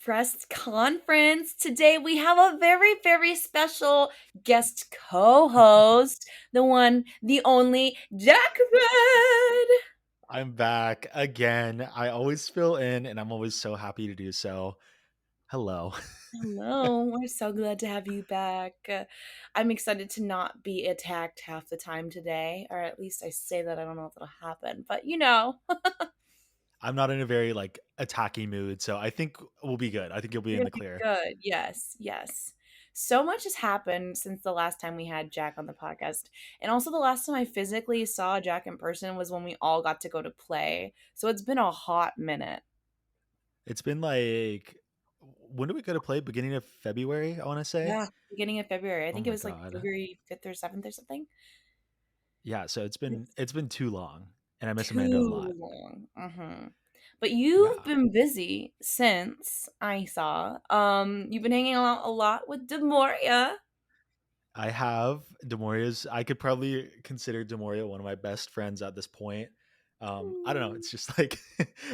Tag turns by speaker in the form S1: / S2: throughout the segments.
S1: press conference. Today we have a very, very special guest co-host, the one, the only JackFed.
S2: I'm back again. I always fill in and I'm always so happy to do so. Hello.
S1: Hello, we're so glad to have you back. I'm excited to not be attacked half the time today, or at least I say that. I don't know if it'll happen, but
S2: I'm not in a very attacky mood, so I think we'll be good. I think you'll be in
S1: you'll
S2: the
S1: be
S2: clear.
S1: good. Yes, yes. So much has happened since the last time we had Jack on the podcast. And also, the last time I physically saw Jack in person was when we all got to go to play. So it's been a hot minute.
S2: It's been when did we go to play? Beginning of February, I want to say.
S1: Yeah, beginning of February. I
S2: Oh
S1: think it
S2: my
S1: was like
S2: god.
S1: February 5th or 7th or something.
S2: Yeah, so it's been too long and I miss Amanda a
S1: Too
S2: lot.
S1: long. But you've
S2: Yeah.
S1: been busy since I saw. You've been hanging out a lot with Demoria.
S2: I have Demoria's. I could probably consider Demoria one of my best friends at this point. I don't know, it's just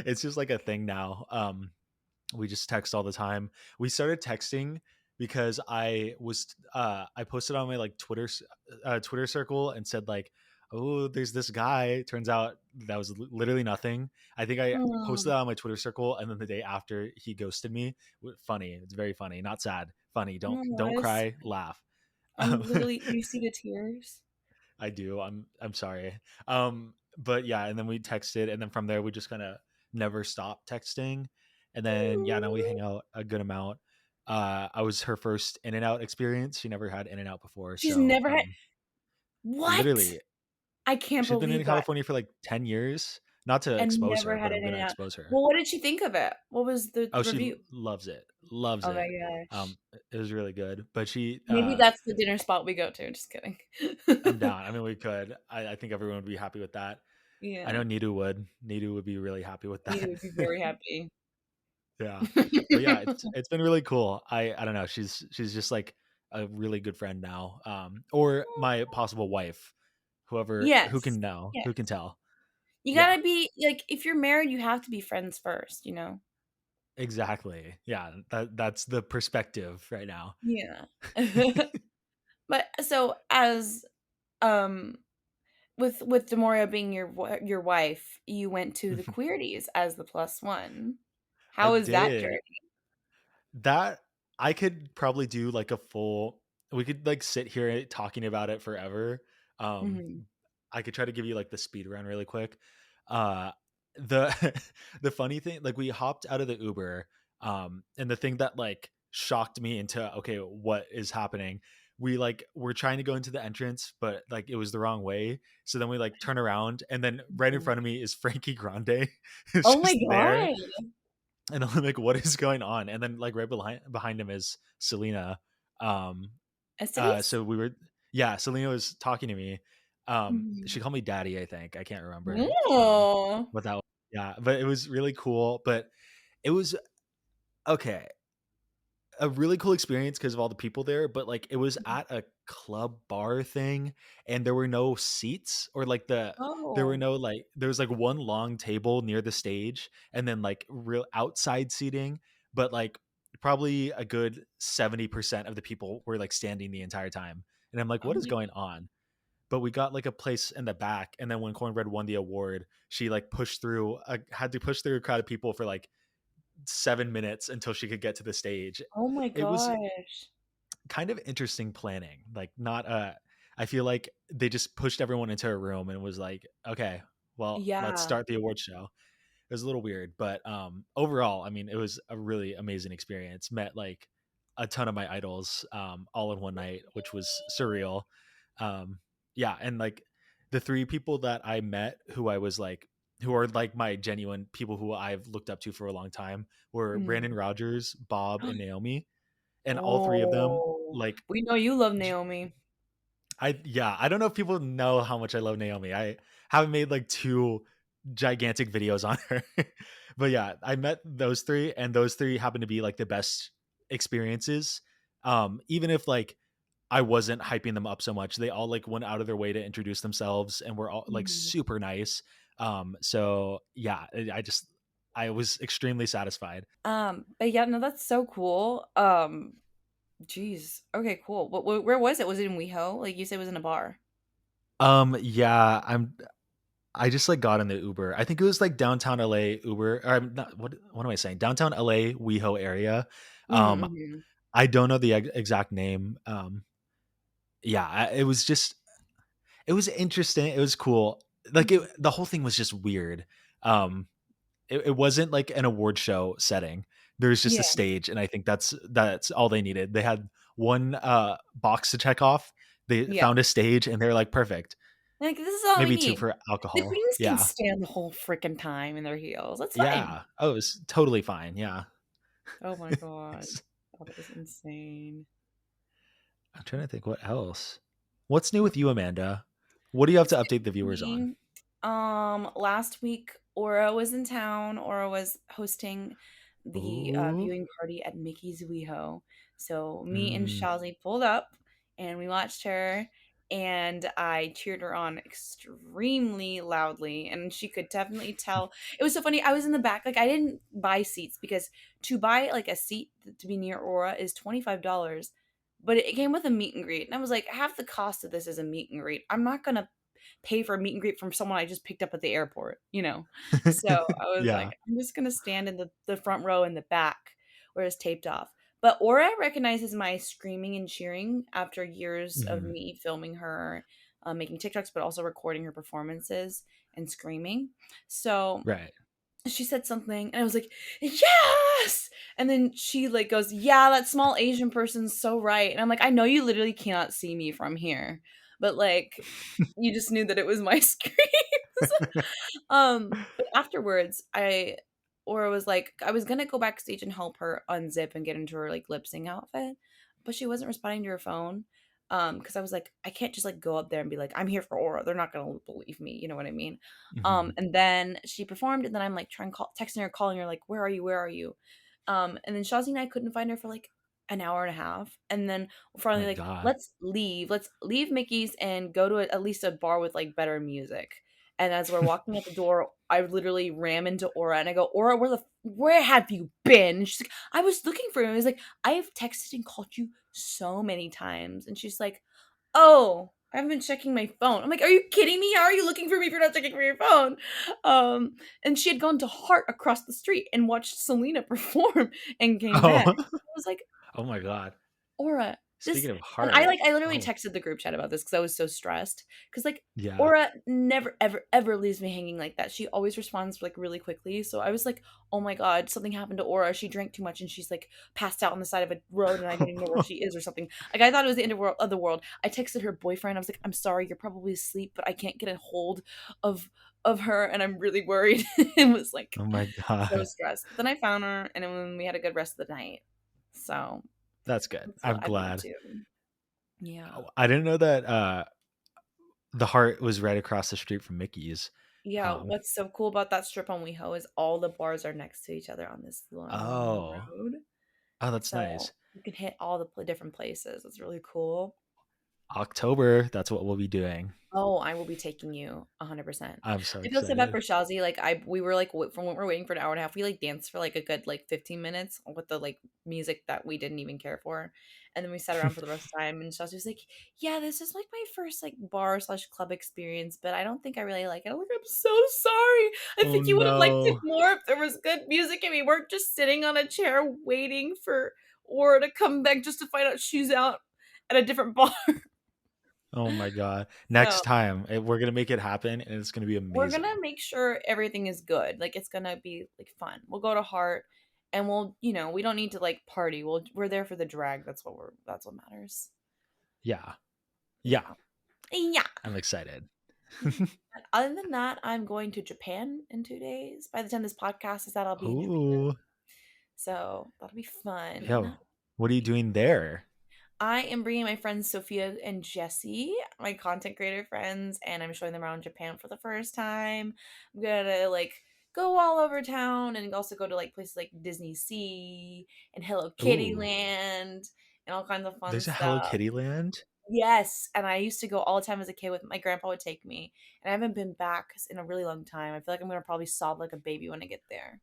S2: it's just like a thing now. We just text all the time. We started texting because I posted on my Twitter circle and said oh, there's this guy. Turns out that was literally nothing. I think I posted
S1: Oh,
S2: that on my Twitter circle, and then the day after he ghosted me. Funny. It's very funny, not sad. Funny.
S1: oh
S2: Don't
S1: my
S2: don't
S1: God,
S2: cry. Laugh.
S1: I'm literally. You see the tears?
S2: I do. I'm sorry. But yeah, and then we texted, and then from there we just kind of never stopped texting, and then yeah, now we hang out a good amount. I was her first In and Out experience. She never had In and Out before,
S1: She's
S2: so
S1: never had. What?
S2: literally,
S1: I can't
S2: she's been
S1: believe
S2: in
S1: that.
S2: California for like 10 years. Not to
S1: And
S2: expose
S1: never
S2: her,
S1: had
S2: but
S1: it
S2: I'm
S1: in
S2: gonna
S1: and out.
S2: expose her.
S1: Well, what did she think of it? What was the
S2: Oh, she
S1: review?
S2: loves it. Loves
S1: Oh my
S2: it.
S1: gosh.
S2: It was really good. But she,
S1: Maybe that's the dinner spot we go to. Just kidding.
S2: I'm down. I mean, we could. I think everyone would be happy with that. I
S1: Yeah.
S2: know Nidu would. Nidu would be really happy with
S1: Nita
S2: that.
S1: would be very happy.
S2: Yeah. But yeah, it's been really cool. I don't know. She's just like a really good friend now. Or my possible wife. Who
S1: Yes.
S2: can know, who can
S1: Yes.
S2: tell.
S1: You
S2: Yeah,
S1: gotta be like, if you're married, you have to be friends first, you know?
S2: exactly. Yeah, that's the perspective right now.
S1: Yeah. But so as um with Demoria being your wife, you went to the Queerties as the plus one.
S2: I
S1: How was that
S2: did.
S1: journey?
S2: That I could probably do like a full we could sit here talking about it forever. Um
S1: Mhm.
S2: I could try to give you like the speed run really quick. Uh the the funny thing, like we hopped out of the Uber, and the thing that shocked me into okay, what is happening? We were trying to go into the entrance, but it was the wrong way. So then we turn around and then right in
S1: Mhm.
S2: front of me is Frankie Grande. It's
S1: Oh my
S2: just there.
S1: god.
S2: And I'm like, what is going on? And then right behind him is Selena. Um
S1: Estides?
S2: so we were yeah, Selena was talking to me. She
S1: Mhm.
S2: called me daddy, I think. I can't remember.
S1: Oh.
S2: What that was. Yeah, but it was really cool. But it was okay. A really cool experience because of all the people there, but it was at a club bar thing and there were no seats or there were
S1: Oh.
S2: no there was one long table near the stage and then real outside seating, but probably a good 70% of the people were standing the entire time. And I'm like,
S1: Oh
S2: what is
S1: my
S2: going on? But we got a place in the back, and then when Cornbread won the award, she had to push through a crowd of people for 7 minutes until she could get to the stage.
S1: oh my
S2: It was
S1: gosh.
S2: kind of interesting planning. Not I feel like they just pushed everyone into a room and was like, okay, well, let's
S1: Yeah.
S2: start the award show. It was a little weird, but overall, I mean, it was a really amazing experience. Met a ton of my idols all in one night, which was surreal. Yeah, and the three people that I met who are my genuine people who I've looked up to for a long time were Brandon
S1: Mhm.
S2: Rogers, Bob, and Naomi. And all three of them,
S1: Oh,
S2: like
S1: we know you love
S2: j-
S1: Naomi.
S2: I don't know if people know how much I love Naomi. I haven't made two gigantic videos on her. But yeah, I met those three and those three happen to be the best experiences. Even if I wasn't hyping them up so much, they all went out of their way to introduce themselves and were all
S1: Mhm.
S2: super nice. So yeah, I just I was extremely satisfied.
S1: But yeah, no, that's so cool. Geez. Okay, cool. Where was it? Was it in WeHo? Like you said, it was in a bar.
S2: Yeah, I just like got in the Uber. I think it was like downtown LA Uber. Or I'm not, what am I saying? Downtown LA WeHo area. Um,
S1: Mm-hmm.
S2: I don't know the exact name. Yeah, it was just it was interesting. It was cool. Like the whole thing was just weird. Um, it wasn't like an award show setting. There's just a
S1: Yeah,
S2: stage, and I think that's all they needed. They had one box to check off. They
S1: yeah.
S2: found a stage, and they're like, perfect.
S1: Like this is all we
S2: Maybe two
S1: need.
S2: for
S1: The
S2: alcohol.
S1: queens can
S2: Yeah,
S1: stand the whole freaking time in their heels. That's fine.
S2: yeah. Oh, it was totally fine. Yeah.
S1: Oh my god,
S2: It's-
S1: that is insane.
S2: I'm trying to think what else. What's new with you, Amanda? What do you have to update the viewers on?
S1: Me, last week Aura was in town. Aura was hosting the
S2: Ooh.
S1: viewing party at Mickey's WeHo. So me and
S2: Mm.
S1: Shazzy pulled up and we watched her and I cheered her on extremely loudly and she could definitely tell. It was so funny. I was in the back. Like I didn't buy seats because to buy like a seat to be near Aura is $25. But it came with a meet and greet. And I was like, half the cost of this is a meet and greet. I'm not gonna pay for a meet and greet from someone I just picked up at the airport, you know? So I was like,
S2: Yeah.
S1: I'm just gonna stand in the front row in the back where it's taped off. But Aura recognizes my screaming and cheering after years of
S2: Mhm.
S1: me filming her, making TikToks, but also recording her performances and screaming. So
S2: Right.
S1: she said something and I was like, "Yes!" And then she like goes, "Yeah, that small Asian person's so right." And I'm like, "I know you literally cannot see me from here, but like you just knew that it was my screams." But afterwards, Aura was like, I was gonna go backstage and help her unzip and get into her like lip sync outfit, but she wasn't responding to her phone. Because I was like, I can't just like go up there and be like, I'm here for Aura. They're not gonna believe me. You know what I mean?
S2: Mhm.
S1: And then she performed, and then I'm like trying texting her, calling her, like, where are you? Where are you? And then Shazi and I couldn't find her for like an hour and a half, and then we're
S2: Oh
S1: finally
S2: my
S1: like,
S2: god.
S1: let's leave Mickey's and go to at least a bar with like better music. And as we're walking out the door, I literally ram into Aura and I go, Aura, where have you been? And she's like, I was looking for you. I was like, I have texted and called you so many times. And she's like, oh, I haven't been checking my phone. I'm like, are you kidding me? How are you looking for me if you're not checking for your phone? And she had gone to Heart across the street and watched Selena perform and came back.
S2: Oh.
S1: I was like,
S2: Oh my god.
S1: Aura, this
S2: Speaking of
S1: and I
S2: heart.
S1: like I literally
S2: Oh,
S1: texted the group chat about this because I was so stressed. Because like
S2: yeah.
S1: Aura never ever ever leaves me hanging like that. She always responds like really quickly. So I was like, oh my god, something happened to Aura. She drank too much and she's like passed out on the side of a road and I don't even know where she is or something. Like I thought it was the end of the world. I texted her boyfriend. I was like, I'm sorry, you're probably asleep, but I can't get a hold of of her and I'm really worried. It was like
S2: Oh my
S1: so
S2: god.
S1: stressed. But then I found her and then we had a good rest of the night. So
S2: That's good.
S1: that's
S2: I'm
S1: what I've been up
S2: glad.
S1: to. Yeah.
S2: Oh, I didn't know that the heart was right across the street from Mickey's.
S1: Yeah,
S2: Um,
S1: what's so cool about that strip on WeHo is all the bars are next to each other on this long
S2: oh.
S1: road.
S2: Oh, that's
S1: So
S2: nice.
S1: you can hit all the different places. It's really cool.
S2: October, that's what we'll be doing.
S1: Oh, I will be taking you 100%.
S2: I'm so
S1: I feel so bad
S2: excited.
S1: for Shazi. Like we were like from when we're waiting for an hour and a half, we like danced for like a good like 15 minutes with the like music that we didn't even care for. And then we sat around for the rest of the time and Shazi was like, yeah, this is like my first like bar slash club experience, but I don't think I really like it. I'm like, I'm so sorry. I
S2: Oh
S1: think you would have liked it
S2: no.
S1: more if there was good music and we weren't just sitting on a chair waiting for Aura to come back just to find out she's out at a different bar.
S2: Oh my god.
S1: So
S2: Next time, we're gonna make it happen and it's gonna be
S1: we're gonna
S2: amazing.
S1: make sure everything is good. Like it's gonna be like fun. We'll go to Heart and we'll, we don't need to like party. We're there for the drag. That's what matters.
S2: Yeah. Yeah.
S1: Yeah. Yeah.
S2: I'm excited.
S1: Other than that, I'm going to Japan in 2 days. By the time this podcast is out, I'll be in Japan.
S2: Ooh.
S1: So that'll be
S2: Yo,
S1: fun.
S2: what are you doing there?
S1: I am bringing my friends Sophia and Jesse, my content creator friends, and I'm showing them around Japan for the first time. I'm gonna like go all over town and also go to like places like Disney Sea and Hello Kitty
S2: Ooh.
S1: Land and all kinds of fun
S2: There's a Hello
S1: stuff.
S2: Kitty land?
S1: Yes, and I used to go all the time as a kid with my grandpa would take me, and I haven't been back in a really long time. I feel like I'm gonna probably sob like a baby when I get there.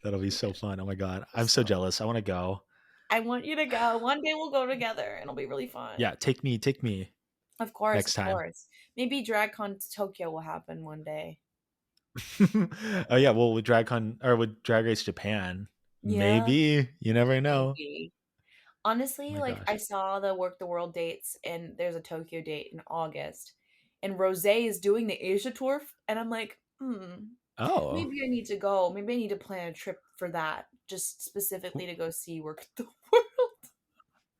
S2: That'll be so fun. Oh my god, I'm so
S1: So
S2: jealous. I want to go.
S1: I want you to go. One day we'll go together, and it'll be really
S2: Yeah,
S1: fun.
S2: take me
S1: Of course,
S2: next
S1: of
S2: time.
S1: course. Maybe DragCon Tokyo will happen one day.
S2: Oh yeah, well with DragCon or with Drag Race Japan,
S1: Yeah,
S2: maybe you never know.
S1: maybe.
S2: Oh
S1: Honestly,
S2: my
S1: like I
S2: gosh.
S1: saw the Work the World dates, and there's a Tokyo date in August, and Rose is doing the Asia tour, and I'm like,
S2: Oh
S1: maybe I need to go. Maybe I need to plan a trip for that, just specifically to go see Work the World.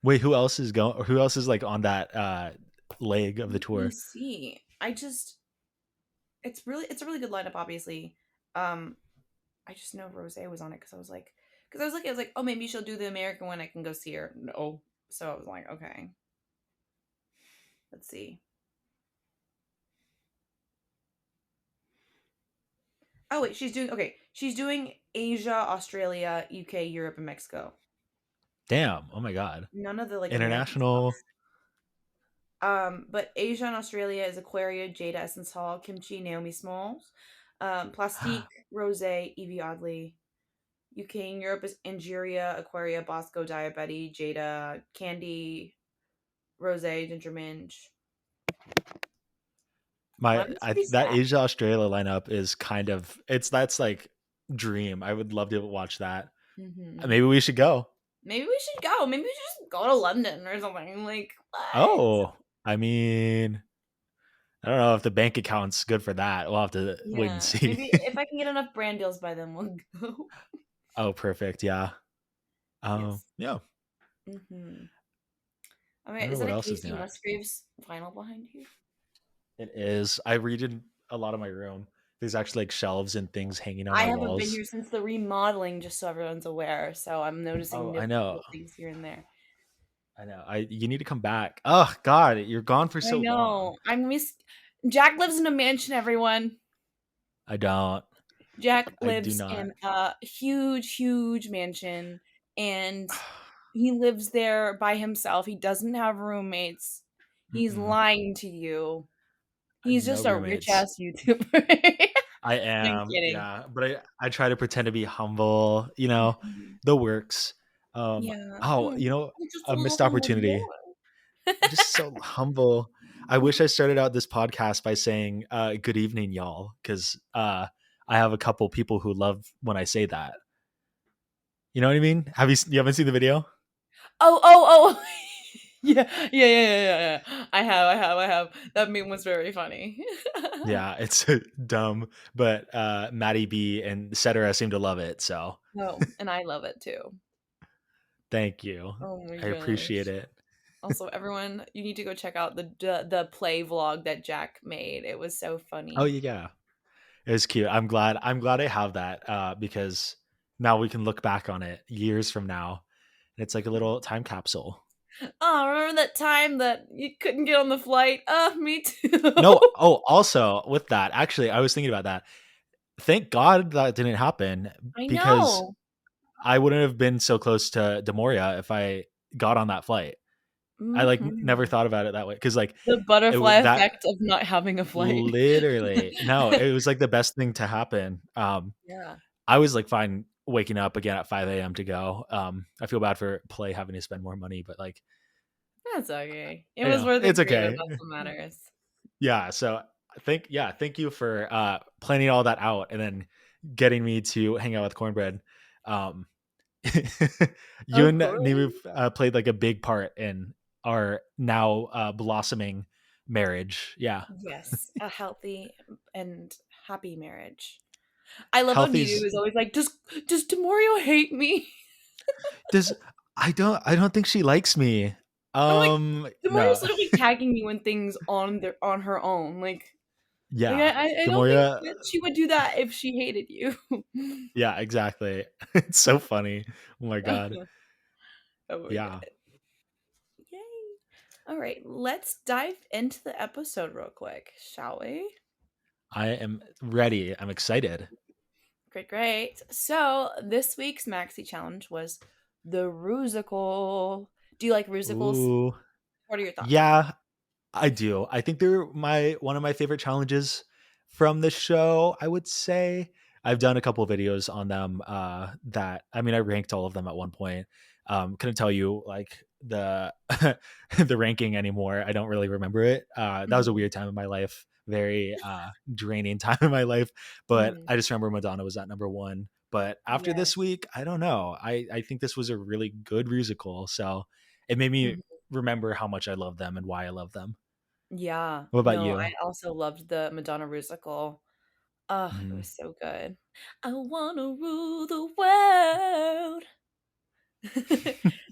S2: wait, who else is going? Who else is like on that leg of the
S1: Let me
S2: tour?
S1: see. It's a really good lineup, obviously. Um, I just know Rose was on it because I was like, oh, maybe she'll do the American one. I can go see her. No, so I was like, okay, let's see. Oh wait, she's doing okay. She's doing Asia, Australia, UK, Europe, and Mexico.
S2: Damn. Oh my god.
S1: None of the like American stuff.
S2: International.
S1: But Asia and Australia is Aquaria, Jada Essence Hall, Kimchi, Naomi Smalls, Plastique, Rose, Evie Oddly. UK and Europe is Angeria, Aquaria, Bosco, Diabetes, Jada, Candy, Rose, Ginger Minge. Lineup's pretty
S2: That
S1: stacked.
S2: Asia Australia lineup is kind of it's that's like dream. I would love to watch that.
S1: Hmm.
S2: Maybe we should go.
S1: Maybe we should go. Maybe we should just go to London or something. Like what?
S2: Oh, I mean, I don't know if the bank account's good for that. We'll have to wait and
S1: Yeah,
S2: see.
S1: maybe if I can get enough brand deals by then, we'll go.
S2: Oh, perfect. Yeah.
S1: Yes.
S2: Yeah.
S1: Hmm. All
S2: I
S1: right,
S2: don't know
S1: is that
S2: what
S1: a
S2: else is
S1: Casey
S2: next.
S1: Musgraves vinyl behind you?
S2: It is. I redid a lot of my room. There's actually like shelves and things hanging on
S1: I
S2: my
S1: haven't been
S2: walls.
S1: here since the remodeling, just so everyone's aware. So I'm noticing
S2: Oh, I know.
S1: little things here and there.
S2: I know. I you need to come back. Oh God, you're gone for
S1: I
S2: so long.
S1: know. I miss. Jack lives in a mansion. Everyone.
S2: I don't.
S1: Jack
S2: I do
S1: lives
S2: not.
S1: in a huge, huge mansion, and he lives there by himself. He doesn't have roommates. He's
S2: Mm-mm.
S1: lying to you. He's
S2: No
S1: just a rich
S2: roommates.
S1: ass YouTuber.
S2: I
S1: I'm
S2: am,
S1: kidding.
S2: yeah, but I try to pretend to be humble,
S1: Mhm.
S2: the works.
S1: Yeah.
S2: Oh,
S1: I'm just a
S2: a
S1: little
S2: missed
S1: humble
S2: opportunity.
S1: boy.
S2: Just so humble. I wish I started out this podcast by saying, "Good evening, y'all," because I have a couple people who love when I say that. You know what I mean? You haven't seen the video?
S1: Oh, oh, oh. Yeah, yeah, yeah, yeah, yeah, yeah. I have. That meme was very funny.
S2: Yeah, it's dumb, but Maddie B and Cetera seem to love it. So
S1: No, and I love it too.
S2: thank you.
S1: Oh my
S2: I appreciate
S1: gosh.
S2: it.
S1: Also, everyone, you need to go check out the play vlog that Jack made. It was so
S2: Oh
S1: funny.
S2: yeah, it was cute. I'm glad I have that because now we can look back on it years from now. And it's like a little time capsule.
S1: Oh, remember that time that you couldn't get on the flight? Me too.
S2: No, oh, also with that, actually, I was thinking about that. Thank God that didn't happen
S1: I
S2: because
S1: know.
S2: I wouldn't have been so close to Demoria if I got on that flight. I like never
S1: Hmm.
S2: thought about it that way because like
S1: The butterfly
S2: that
S1: effect of not having a flight.
S2: literally no, it was like the best thing to happen.
S1: Yeah,
S2: I was like fine waking up again at 5 a.m. to go. I feel bad for Play having to spend more money, but like,
S1: that's okay. It
S2: I
S1: was
S2: know
S1: worth it
S2: it's
S1: for you.
S2: okay.
S1: That's what matters.
S2: Yeah. So thank you for planning all that out and then getting me to hang out with Cornbread. Um, you
S1: Of
S2: and
S1: course.
S2: Neve played like a big part in our now blossoming marriage. Yeah.
S1: Yes, a healthy and happy marriage. I love when Vivi
S2: Healthy's
S1: was always like, does Demorio hate me?"
S2: does I don't think she likes me.
S1: I'm like, Demoria's
S2: No.
S1: literally tagging you in things on her own. Like
S2: Yeah.
S1: I don't think
S2: Demoria
S1: that she would do that if she hated you.
S2: yeah, exactly. It's so funny. Oh my god.
S1: Oh my
S2: Yeah.
S1: god. Yay. All right, let's dive into the episode real quick, shall we?
S2: I am ready. I'm excited.
S1: Great, great. So this week's maxi challenge was the Rusical. Do you like Rusicals?
S2: Ooh.
S1: What are your thoughts on them?
S2: Yeah, I do. I think they're my one of my favorite challenges from the show, I would say. I've done a couple of videos on them, that I mean, I ranked all of them at one point. Couldn't tell you, like, the the ranking anymore. I don't really remember it. That was a
S1: Mhm,
S2: weird time in my life, very, draining time in my life, but
S1: mhm.
S2: I just remember Madonna was at number 1. But after this
S1: Yes.
S2: week, I don't know. I think this was a really good musical, so it made me
S1: Mhm.
S2: remember how much I love them and why I love them.
S1: Yeah.
S2: What about
S1: No, I
S2: you?
S1: also loved the Madonna Rusical. Oh, it
S2: Mhm.
S1: was so good. I wanna rule the world.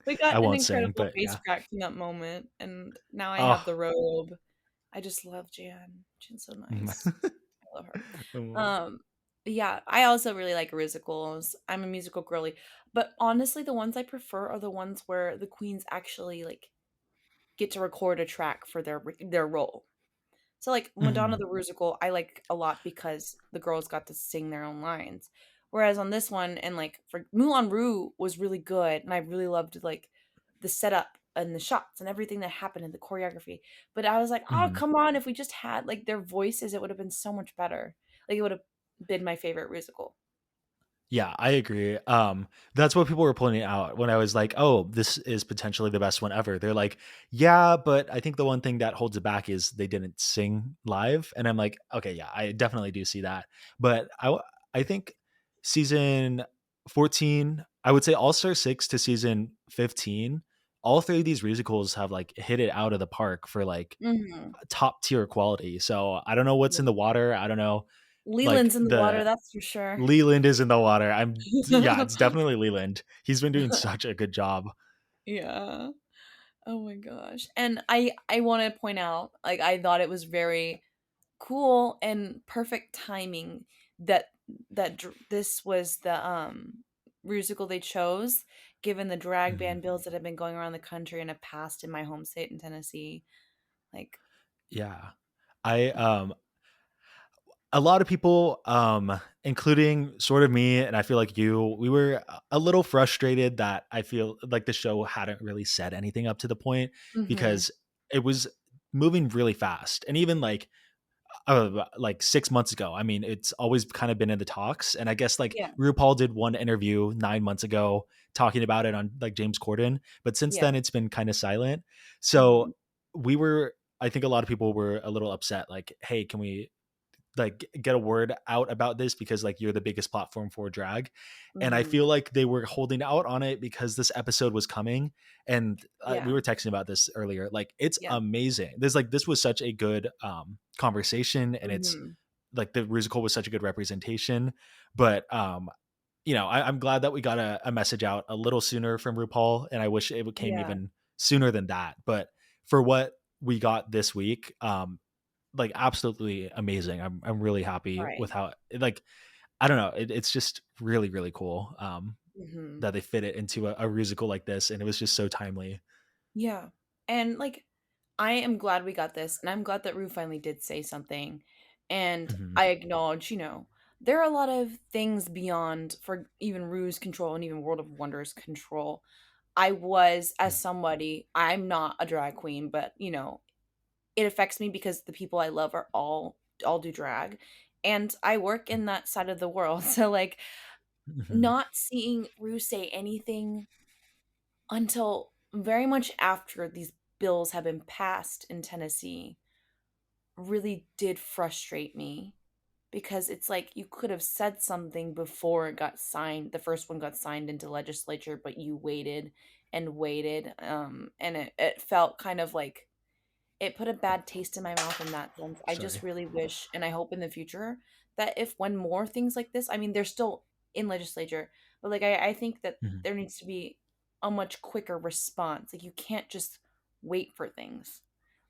S1: We
S2: I
S1: got an
S2: won't sing,
S1: incredible
S2: but
S1: face
S2: yeah.
S1: crack from that moment, and now I have the
S2: Oh,
S1: robe. I just love Jan. Jan's so nice. I love her.
S2: mm,
S1: Um, yeah, I also really like musicals. I'm a musical girly, but honestly, the ones I prefer are the ones where the queens actually like get to record a track for their role. So like Madonna
S2: mhm,
S1: the Rusical, I like a lot because the girls got to sing their own lines. Whereas on this one, and like for Moulin Rouge was really good, and I really loved like the setup and the shots and everything that happened in the choreography. But I was like, oh
S2: mhm.
S1: come on, if we just had like their voices, it would have been so much better. Like it would have been my favorite musical.
S2: Yeah, I agree. That's what people were pointing out when I was like, "Oh, this is potentially the best one ever." They're like, "Yeah, but I think the one thing that holds it back is they didn't sing live." And I'm like, "Okay, yeah, I definitely do see that." But I think season 14, I would say All Star 6 to season 15, all three of these musicals have like hit it out of the park for like
S1: Hmm.
S2: top tier quality. So I don't know what's in the water. I don't know, like
S1: Leland's in the water,
S2: the
S1: that's for sure.
S2: Leland is in the water. Yeah, it's definitely Leland. He's been doing such a good job.
S1: Yeah. Oh my gosh. And I want to point out like I thought it was very cool and perfect timing that this was the musical they chose given the drag ban
S2: Mhm.
S1: bills that have been going around the country and have passed in my home state in Tennessee. Like
S2: Yeah. I a lot of people, including sort of me, and I feel like you, we were a little frustrated that I feel like the show hadn't really said anything up to the point
S1: mhm.
S2: because it was moving really fast. And even like 6 months ago, I mean, it's always kind of been in the talks, and I guess, like,
S1: Yeah.
S2: RuPaul did one interview 9 months ago talking about it on, like, James Corden, but since
S1: Yeah.
S2: then, it's been kinda silent. So,
S1: Mhm.
S2: we were I think a lot of people were a little upset, like, "Hey, can we, like, get a word out about this because, like, you're the biggest platform for drag." And I
S1: Mhm.
S2: feel like they were holding out on it because this episode was coming, and we
S1: Yeah.
S2: were texting about this earlier. Like, it's
S1: Yeah.
S2: amazing. This was such a good conversation, and it's
S1: Mhm.
S2: like the musical was such a good representation. But I'm glad that we got a message out a little sooner from RuPaul, and I wish it came
S1: Yeah.
S2: even sooner than that. But for what we got this week, like, absolutely amazing. I'm really happy with
S1: Right.
S2: how, like, I don't know, it's just really, really cool,
S1: Mhm.
S2: that they fit it into a musical like this, and it was just so timely.
S1: Yeah. And like I am glad we got this, and I'm glad that Rue finally did say something. And
S2: Mhm,
S1: I acknowledge, there are a lot of things beyond for even Rue's control and even World of Wonders control. I was, as
S2: mhm,
S1: somebody, I'm not a drag queen, but it affects me because the people I love are all do drag. And I work in that side of the world. So like
S2: mhm,
S1: not seeing Rue say anything until very much after these bills have been passed in Tennessee really did frustrate me because it's like you could have said something before it got signed. The first one got signed into legislature, but you waited and waited. And it felt kind of like it put a bad taste in my mouth in that sense. I just
S2: sorry.
S1: really wish, and I hope in the future, that if when more things like this, I mean, they're still in legislature, but like I think that
S2: Mhm.
S1: there needs to be a much quicker response. Like you can't just wait for things.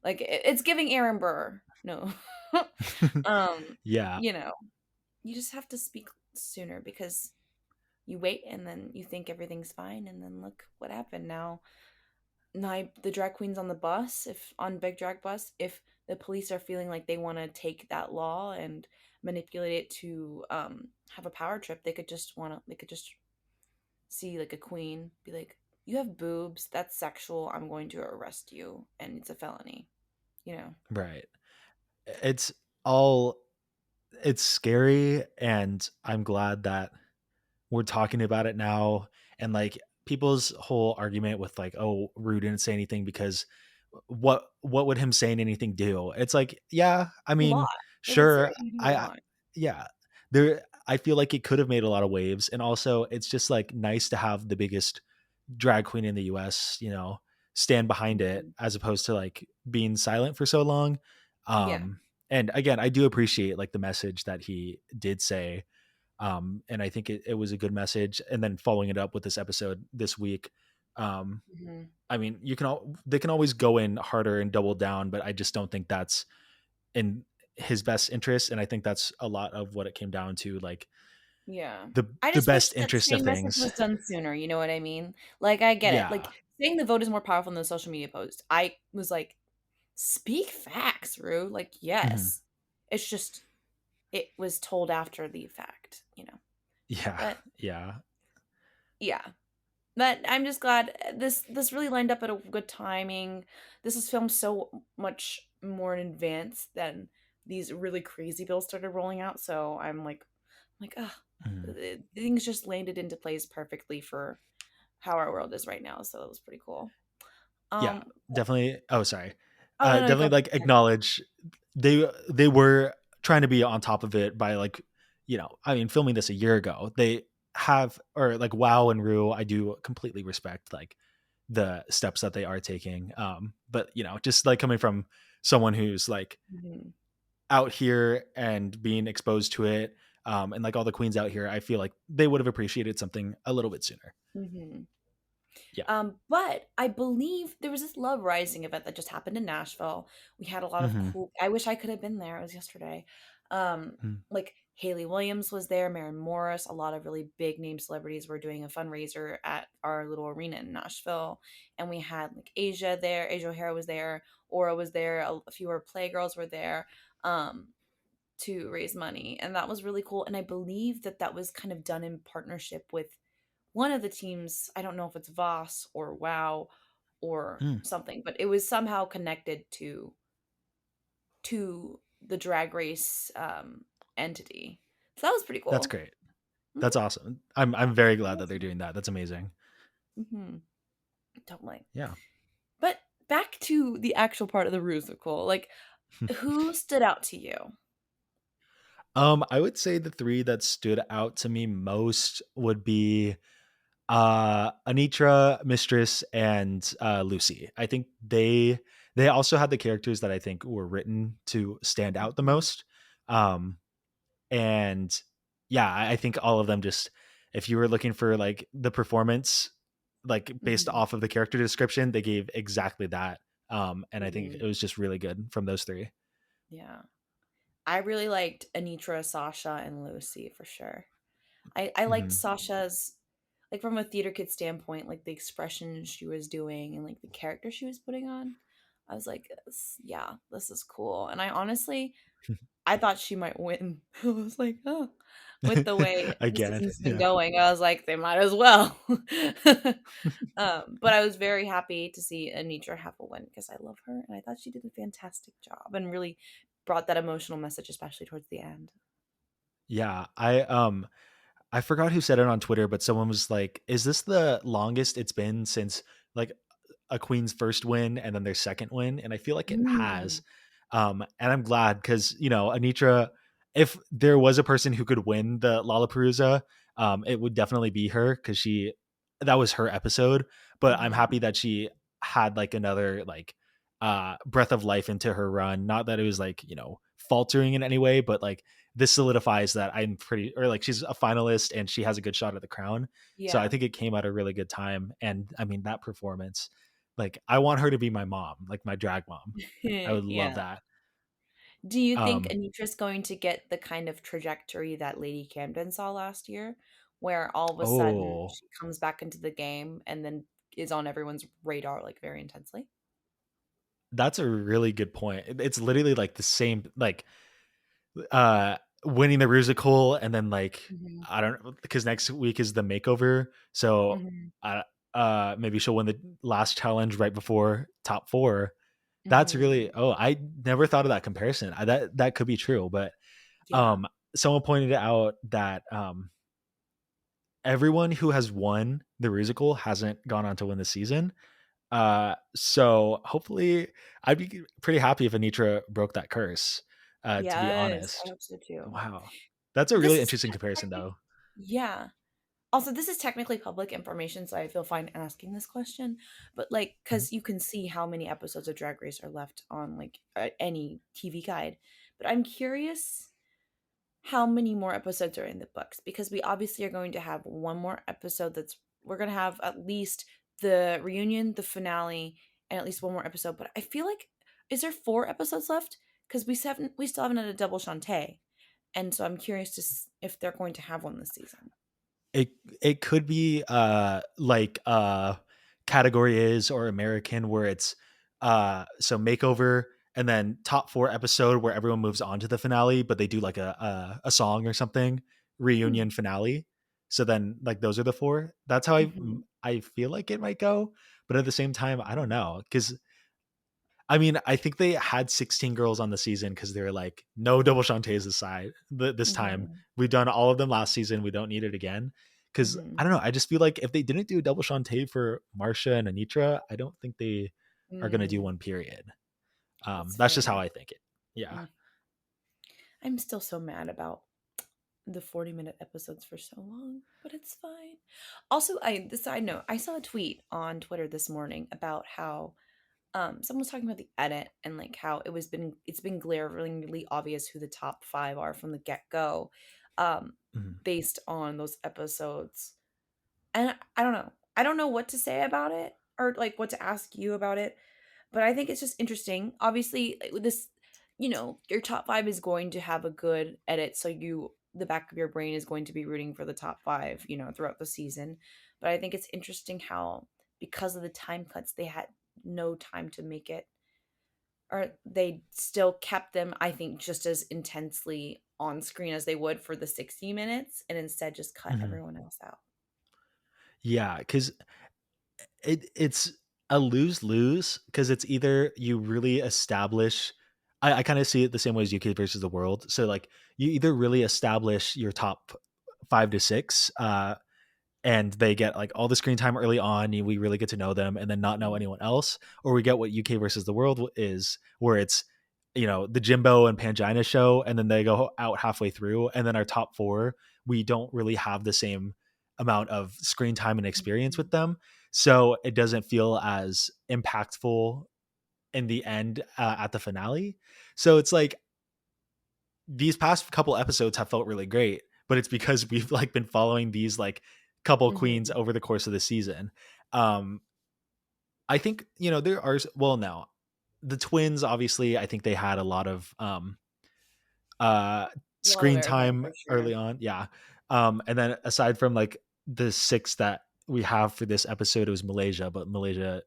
S1: Like it's giving Aaron Burr. No. um,
S2: Yeah,
S1: you know, you just have to speak sooner because you wait and then you think everything's fine and then look what happened now. The drag queens on the bus, if on big drag bus, if the police are feeling like they want to take that law and manipulate it to have a power trip, they could just see like a queen be like, you have boobs, that's sexual, I'm going to arrest you and it's a felony, you know.
S2: Right. It's all it's scary, and I'm glad that we're talking about it now. And like people's whole argument with like, oh, Rue didn't say anything because what would him saying anything do? It's like, yeah, I
S1: A lot.
S2: mean,
S1: It was
S2: sure,
S1: a
S2: I
S1: lot.
S2: yeah, there. I feel like it could have made a lot of waves, and also it's just like nice to have the biggest drag queen in the U.S. Stand behind it
S1: Mhm.
S2: as opposed to like being silent for so long.
S1: Yeah.
S2: And again, I do appreciate like the message that he did say, and I think it was a good message. And then following it up with this episode this week, um,
S1: Mhm.
S2: I mean, they can always go in harder and double down, but I just don't think that's in his best interest. And I think that's a lot of what it came down to, like
S1: Yeah.
S2: the
S1: I
S2: the
S1: just wish
S2: best
S1: that
S2: interest of
S1: same message
S2: things.
S1: was done sooner, you know what I mean? Like, I get it. Like,
S2: Yeah.
S1: saying the vote is more powerful than the social media post. I was like, "Speak facts, Rue." Like,
S2: Mhm.
S1: yes. It's just it was told after the fact, you know?
S2: Yeah.
S1: But,
S2: Yeah.
S1: yeah. But I'm just glad this really lined up at a good timing. This was filmed so much more in advance than these really crazy bills started rolling out, so oh,
S2: Mhm.
S1: things just landed into place perfectly for how our world is right now, so it was pretty cool.
S2: Yeah,
S1: Um,
S2: definitely. Oh, sorry.
S1: oh, no, no, go
S2: Definitely
S1: ahead.
S2: like acknowledge they were trying to be on top of it by like, I mean, filming this a year ago. They have or like Wow and Rue, I do completely respect like the steps that they are taking. But just like coming from someone who's like
S1: Mhm,
S2: out here and being exposed to it, and like all the queens out here, I feel like they would have appreciated something a little bit sooner.
S1: mhm.
S2: Yeah.
S1: But I believe there was this Love Rising event that just happened in Nashville. We had a lot of
S2: Hmm.
S1: cool I wish I could have been there. It was yesterday.
S2: Hmm.
S1: Like Haley Williams was there, Maren Morris, a lot of really big name celebrities were doing a fundraiser at our little arena in Nashville. And we had like Asia there, Asia O'Hara was there, Aura was there, a few of our Playgirls were there. Um, to raise money, and that was really cool. And I believe that that was kind of done in partnership with one of the teams. I don't know if it's Voss or Wow or
S2: Mm,
S1: something, but it was somehow connected to the Drag Race entity. So that was pretty
S2: that's
S1: cool.
S2: great. That's awesome. I'm very glad that they're
S1: Mm-hmm.
S2: doing that. That's amazing.
S1: Totally.
S2: Yeah.
S1: But back to the actual part of the Rusical. Like, who stood out to you?
S2: I would say the three that stood out to me most would be Anitra, Mistress, and Lucy. I think they also had the characters that I think were written to stand out the
S1: Mhm,
S2: most. Um and yeah, I think all of them just, if you were looking for like the performance like based
S1: mhm,
S2: off of the character description, they gave exactly that. And I think
S1: mhm.
S2: it was just really good from those three.
S1: Yeah. I really liked Anitra, Sasha, and Lucy for sure. I liked
S2: Mhm.
S1: Sasha's like from a theater kid standpoint, like the expression she was doing and like the character she was putting on. I was like, yeah, this is cool. And I thought she might win. I was like, oh, with the way the
S2: Again,
S1: season's been
S2: yeah.
S1: going, I was like, they might as well. But I was very happy to see Anitra have a win because I love her and I thought she did a fantastic job and really brought that emotional message, especially towards the end.
S2: Yeah, I forgot who said it on Twitter, but someone was like, "Is this the longest it's been since like a Queen's first win and then their second win?" And I feel like it
S1: Mm.
S2: has. And I'm glad because Anitra, if there was a person who could win the Lollapalooza, it would definitely be her because that was her episode. But I'm
S1: Mhm.
S2: happy that she had like another like breath of life into her run. Not that it was like faltering in any way, but like this solidifies that I'm pretty, or like she's a finalist and she has a good shot at the crown. So I
S1: Yeah.
S2: think it came at a really good time. And I mean, that performance, like I want her to be my mom, like my drag mom. I would love
S1: Yeah.
S2: that.
S1: Do you think
S2: Um,
S1: Anitra's going to get the kind of trajectory that Lady Camden saw last year, where all of a sudden
S2: oh,
S1: she comes back into the game and then is on everyone's radar like very intensely?
S2: that's a really good point. It's literally like the same, like uh winning the Rusical and then like
S1: Mhm.
S2: I don't know because next week is the makeover. So
S1: Mhm.
S2: maybe she'll win the last challenge right before top four. That's
S1: Mhm.
S2: really, oh, I never thought of that comparison. That could be true, but
S1: Yeah.
S2: someone pointed out that everyone who has won the Rusical hasn't gone on to win the season. So hopefully, I'd be pretty happy if Anitra broke that curse. To be
S1: Yes, I
S2: honest,
S1: hope so too.
S2: wow, that's a
S1: This
S2: really
S1: is
S2: interesting comparison, though.
S1: yeah. Also, this is technically public information, so I feel fine asking this question. But like,
S2: Mhm.
S1: because you can see how many episodes of Drag Race are left on like any TV guide. But I'm curious how many more episodes are in the books because we obviously are going to have one more episode that's we're going to have at least the reunion, the finale, and at least one more episode. But I feel like is there 4 episodes left? Because we still haven't had a double Shantae, and so I'm curious to if they're going to have one this season.
S2: It it could be like category is or American where it's so makeover and then top four episode where everyone moves on to the finale, but they do like a song or something,
S1: Hmm.
S2: reunion finale. So then like those are the four. That's how
S1: Hmm.
S2: I feel like it might go. But at the same time, I don't know. Cause I mean, I think they had 16 girls on the season because they were like, no double Shantays aside this time.
S1: Hmm.
S2: We've done all of them last season. We don't need it again. Because
S1: Hmm.
S2: I don't know. I just feel like if they didn't do a double Shantae for Marsha and Anitra, I don't think they are going to do
S1: Mm,
S2: one, period.
S1: that's
S2: That's
S1: fair.
S2: just how I think it. Yeah.
S1: Mm. I'm still so mad about the 40-minute episodes for so long, but it's fine. Also, I the side note, I saw a tweet on Twitter this morning about how someone was talking about the edit and like how it's been glaringly obvious who the top 5 are from the get-go um
S2: Mhm.
S1: based on those episodes. And I don't know. I don't know what to say about it or like what to ask you about it, but I think it's just interesting. Obviously, like, with this, your top 5 is going to have a good edit, so the back of your brain is going to be rooting for the top 5, throughout the season. But I think it's interesting how because of the time cuts, they had no time to make it, or they still kept them, I think, just as intensely on screen as they would for the 60 minutes, and instead just cut
S2: Mhm.
S1: everyone else out.
S2: Yeah. Because it's a lose lose because it's either you really establish. I kind of see it the same way as UK versus the world. So like you either really establish your top 5 to 6, and they get like all the screen time early on, and we really get to know them, and then not know
S1: Mhm.
S2: anyone else, or we get what UK versus the world is, where it's the Jimbo and Pangina show, and then they go out halfway through, and then our top four we don't really have the same amount of screen time and experience
S1: Mhm.
S2: with them, so it doesn't feel as impactful in the end at the finale. So it's like these past couple episodes have felt really great, but it's because we've like been following these like couple queens
S1: Mhm.
S2: over the course of the season. Um, I think there are, well, no, the twins obviously I think they had a lot of uh
S1: A lot of
S2: screen
S1: airtime
S2: time
S1: for
S2: early
S1: sure.
S2: on, yeah. And then aside from like the 6 that we have for this episode, it was Malaysia, but Malaysia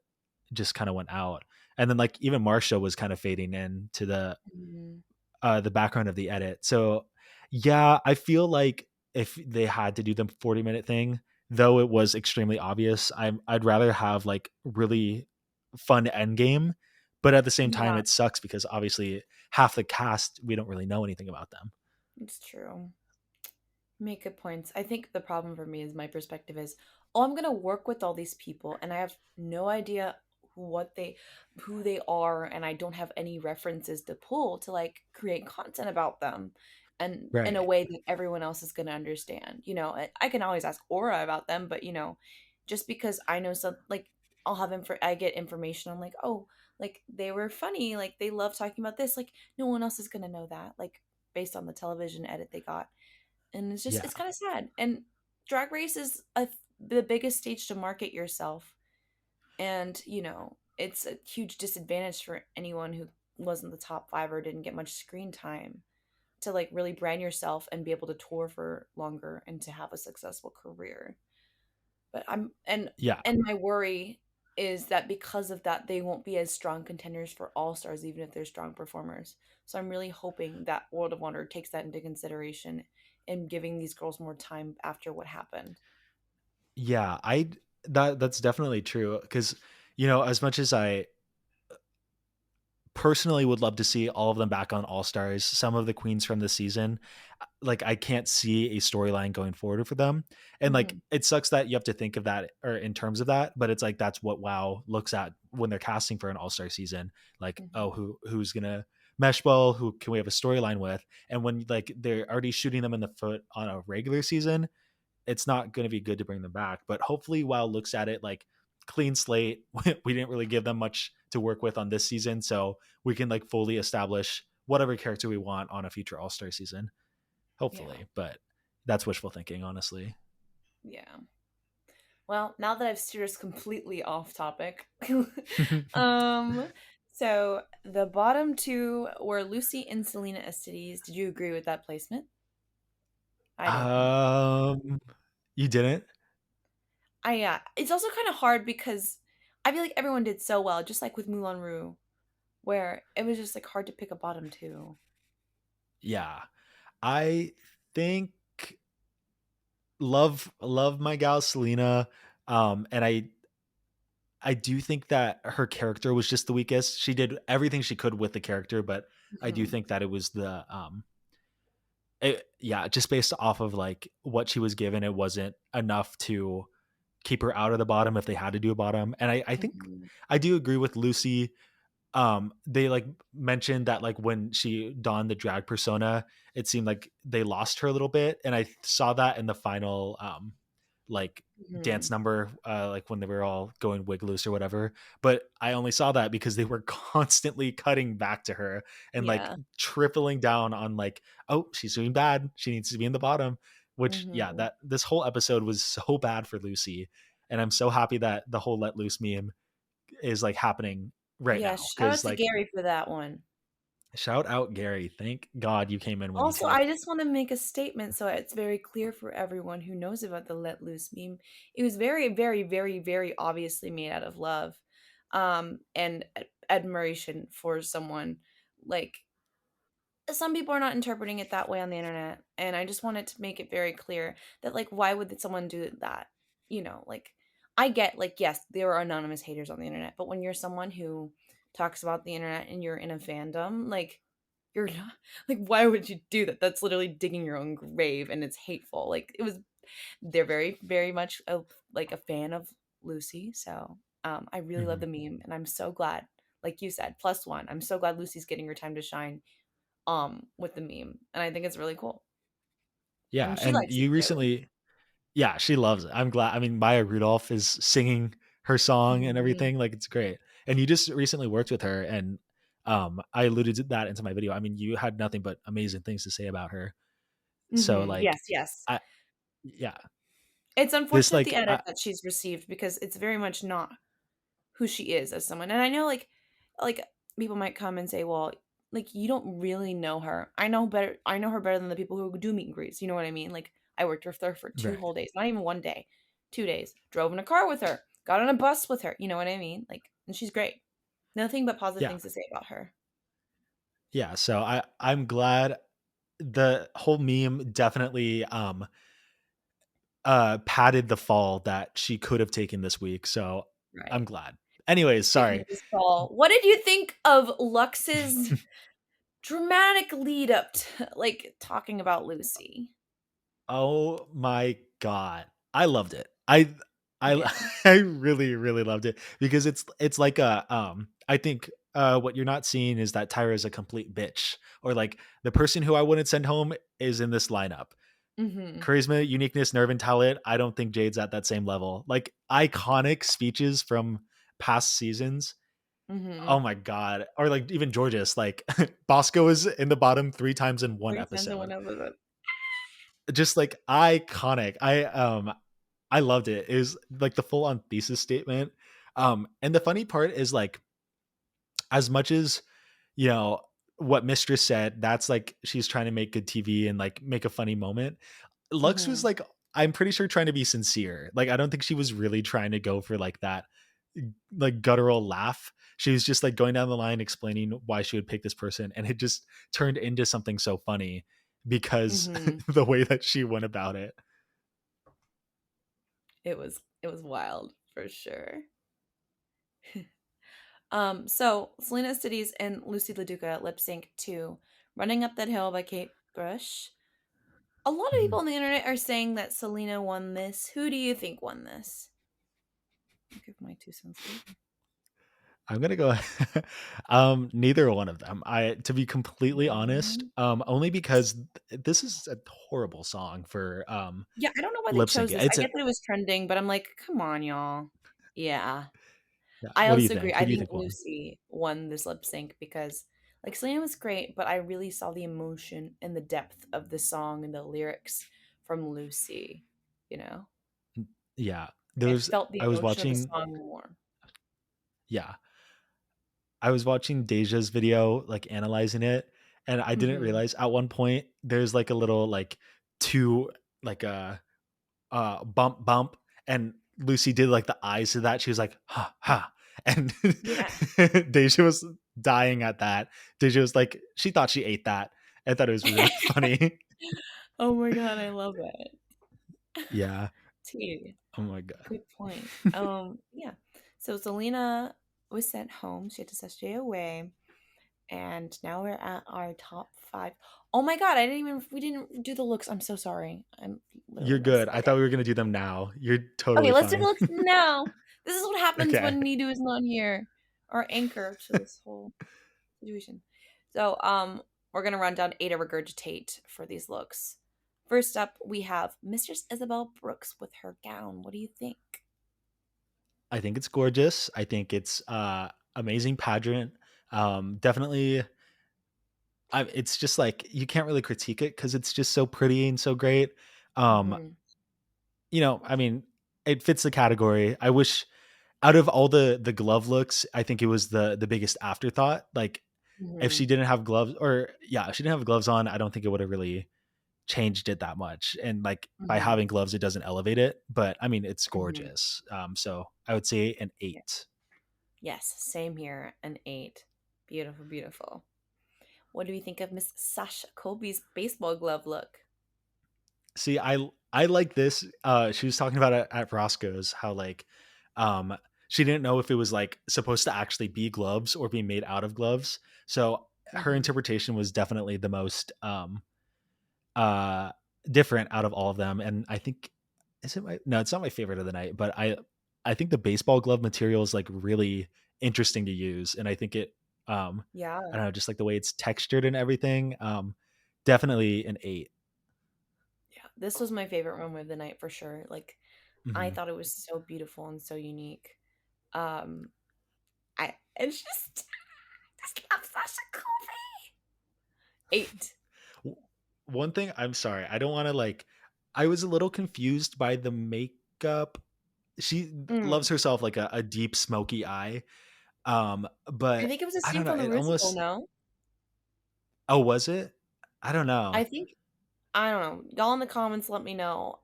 S2: just kind of went out, and then like even Marsha was kind of fading in to
S1: Mhm.
S2: the background of the edit. So yeah, I feel like if they had to do the 40-minute thing, though it was extremely obvious, I'd rather have like really fun end game. But at the same time,
S1: Yeah,
S2: it sucks because obviously half the cast we don't really know anything about them.
S1: it's true. Make good points. I think the problem for me is my perspective is, oh, I'm gonna work with all these people, and I have no idea what they, who they are, and I don't have any references to pull to like create content about them, and in a
S2: Right.
S1: way that everyone else is gonna understand. I can always ask Aura about them, but just because I know some, like I get information on like, oh, like they were funny, like they love talking about this, like no one else is gonna know that, like based on the television edit they got, and
S2: Yeah.
S1: it's kind of sad. And drag race is the biggest stage to market yourself, and it's a huge disadvantage for anyone who wasn't the top 5 or didn't get much screen time to like really brand yourself and be able to tour for longer and to have a successful career. But I'm
S2: Yeah.
S1: and my worry is that because of that they won't be as strong contenders for all stars even if they're strong performers. So I'm really hoping that World of Wonder takes that into consideration in giving these girls more time after what happened.
S2: Yeah. That's definitely true because, you know, as much as I personally would love to see all of them back on All Stars, some of the queens from this season, like I can't see a storyline going forward for them. And like
S1: Mhm,
S2: it sucks that you have to think of that or in terms of that, but it's like that's what WoW looks at when they're casting for an All-Star season. Like, oh,
S1: mhm.
S2: who's gonna mesh well, who can we have a storyline with? And when like they're already shooting them in the foot on a regular season, it's not going to be good to bring them back. But hopefully, WoW looks at it like clean slate. We didn't really give them much to work with on this season, so we can like fully establish whatever character we want on a future All Star season.
S1: Yeah,
S2: Hopefully, but that's wishful thinking, honestly.
S1: yeah. Well, now that I've steered us completely off topic, um, so the bottom two were Lucy and Selena Estides. Did you agree with that placement? I didn't.
S2: um, you didn't?
S1: It's also kind of hard because I feel like everyone did so well, just like with Moulin Rouge, where it was just like hard to pick a bottom two.
S2: Yeah, I think love my gal Selena, and I do think that her character was just the weakest. She did everything she could with the character, but I do
S1: Mhm.
S2: think that it was yeah, just based off of like what she was given, it wasn't enough to keep her out of the bottom if they had to do a bottom. And I think
S1: Mhm.
S2: I do agree with Lucy. They like mentioned that like when she donned the drag persona, it seemed like they lost her a little bit, and I saw that in the final like dance
S1: Mhm.
S2: number, like when they were all going Wigloose or whatever. But I only saw that because they were constantly cutting back to her and like
S1: Yeah.
S2: tripling down on like, oh, she's doing bad, she needs to be in the bottom. Which yeah,
S1: Mhm.
S2: that this whole episode was so bad for Lucy, and I'm so happy that the whole let loose meme is like happening right
S1: Yeah,
S2: now
S1: shout out
S2: because
S1: to
S2: like
S1: Gary for that one.
S2: shout out Gary, thank God you came in when you
S1: Also,
S2: did.
S1: I just want to make a statement so it's very clear for everyone who knows about the Let Loose meme. It was very, very, very, very obviously made out of love, and admiration for someone. Like, some people are not interpreting it that way on the internet, and I just wanted to make it very clear that, like, why would someone do that? Like, I get, like, yes, there are anonymous haters on the internet, but when you're someone who talks about the internet and you're in a fandom, like, you're not, like, why would you do that? That's literally digging your own grave, and it's hateful. Like, they're very, very much a fan of Lucy, so I really love
S2: Mhm.
S1: the meme, and I'm so glad, like you said, plus one, I'm so glad Lucy's getting her time to shine with the meme, and I think it's really cool,
S2: Yeah,
S1: and she
S2: and
S1: likes it
S2: you
S1: too.
S2: recently, yeah, she loves it. I'm glad. I mean, Maya Rudolph is singing her song and
S1: Mhm,
S2: everything. Like it's great. And you just recently worked with her, and I alluded to that into my video. I mean, you had nothing but amazing things to say about her. So
S1: mhm,
S2: like,
S1: yes, yes.
S2: I yeah,
S1: It's
S2: this
S1: unfortunate
S2: like
S1: the edit that she's received because it's very much not who she is as someone, and I know, like, people might come and say, "Well, like, you don't really know her." I know her better than the people who do meet and greets, you know what I mean? Like, I worked with her for 2
S2: right,
S1: whole days, not even 1 day, 2 days, drove in a car with her, got on a bus with her, you know what I mean? Like, and she's great. Nothing but positive
S2: yeah,
S1: things to say about her.
S2: yeah. So I'm glad the whole meme definitely padded the fall that she could have taken this week. So I'm
S1: Right.
S2: glad. Anyways,
S1: Speaking
S2: sorry.
S1: of this fall, what did you think of Lux's dramatic lead up to, like, talking about Lucy?
S2: Oh my god. I loved it. I
S1: Yeah.
S2: I really loved it because it's like a I think what you're not seeing is that Tyra is a complete bitch, or like the person who I wouldn't send home is in this lineup.
S1: Mhm.
S2: Charisma, uniqueness, nerve and talent. I don't think Jade's at that same level. Like iconic speeches from past seasons. Oh
S1: Mhm.
S2: my god. Or like even Georges, like Bosco is in the bottom 3 times in one
S1: 3 times in 1
S2: episode.
S1: episode.
S2: Just like iconic. I loved it. It was like the full on thesis statement. And the funny part is like as much as you know what Mistress said, that's like she's trying to make good TV and like make a funny moment. Lux was
S1: Mhm.
S2: like, I'm pretty sure trying to be sincere. Like I don't think she was really trying to go for like that like guttural laugh. She was just like going down the line explaining why she would pick this person, and it just turned into something so funny because
S1: Mhm.
S2: the way that she went about it.
S1: It was It was wild for sure. So Selena Cities and Lucy LaDuca lip sync to Running Up That Hill by Kate Bush. A lot of
S2: Mhm.
S1: people on the internet are saying that Selena won this. Who do you think won this? I'll give my 2 cents later.
S2: I'm gonna go neither one of them. I to be completely honest,
S1: No.
S2: only because this is a horrible song for
S1: Yeah, I don't know why they
S2: lip
S1: chose
S2: syncing.
S1: this. I
S2: It's a
S1: get that it was trending, but I'm like, come on, y'all. Yeah.
S2: yeah.
S1: I
S2: What do you
S1: also agree.
S2: think? Who
S1: I
S2: do you
S1: think
S2: think won?
S1: Lucy won this lip sync because like Selena was great, but I really saw the emotion and the depth of the song and the lyrics from Lucy, you know?
S2: Yeah.
S1: I
S2: There's
S1: felt the
S2: I was
S1: emotion of the
S2: watching
S1: song more.
S2: yeah. I was watching Deja's video, like, analyzing it, and I didn't
S1: Mhm.
S2: realize at one point there's, like, a little, like, 2 like, bump, bump, and Lucy did, like, the eyes to that. She was like, "Ha, ha," and
S1: Yeah.
S2: Deja was dying at that. Deja was like she thought she ate that. I thought it was really funny.
S1: Oh my god, I love it.
S2: Yeah.
S1: Tea.
S2: Oh my god.
S1: Good point. Yeah. So Selena was sent home. She had to stay away. And now we're at our top five. Oh my god, we didn't do the looks. I'm so sorry. I'm literally
S2: You're
S1: messed.
S2: good. I
S1: Okay.
S2: thought we were gonna do them now. You're
S1: Okay,
S2: totally
S1: let's do the
S2: fine.
S1: looks now. This is what happens
S2: Okay.
S1: when Nidu is not here. Our anchor to this whole situation. So, we're gonna run down Ada Regurgitate for these looks. First up, we have Mistress Isabel Brooks with her gown. What do you think?
S2: I think it's gorgeous. I think it's amazing pageant. Definitely it's just like you can't really critique it because it's just so pretty and so great. Um,
S1: Hmm.
S2: I mean, it fits the category. I wish out of all the glove looks, I think it was the biggest afterthought. Like if
S1: Hmm.
S2: she didn't have gloves or yeah, if she didn't have gloves on, I don't think it would have really changed it that much. And like by
S1: Hmm.
S2: having gloves, it doesn't elevate it. But I mean, it's
S1: Hmm.
S2: gorgeous. So I would say an
S1: Yeah.
S2: 8.
S1: Yes, same here. An 8. Beautiful, beautiful. What do we think of Miss Sasha Colby's baseball glove look?
S2: See, I like this. She was talking about it at Roscoe's how like um she didn't know if it was like supposed to actually be gloves or be made out of gloves. So her
S1: Hmm.
S2: interpretation was definitely the most uh different out of all of them. And I think is it my no, it's not my favorite of the night, but I think the baseball glove material is like really interesting to use. And I think it
S1: Yeah,
S2: I don't know, just like the way it's textured and everything. Definitely an 8.
S1: yeah. This was my favorite moment of the night for sure. Like, I
S2: Mhm.
S1: thought it was so beautiful and so unique. Um, I it's just love Sasha Colby. 8.
S2: W- One thing, I'm sorry, I don't want to like. I was a little confused by the makeup. She
S1: Mm.
S2: loves herself like a deep smoky eye.
S1: I
S2: But
S1: think it was a
S2: I don't
S1: scene
S2: know.
S1: from the
S2: It
S1: Rusical,
S2: almost.
S1: no?
S2: Oh, was it? I don't
S1: I
S2: know.
S1: think I don't know. Y'all in the comments let me know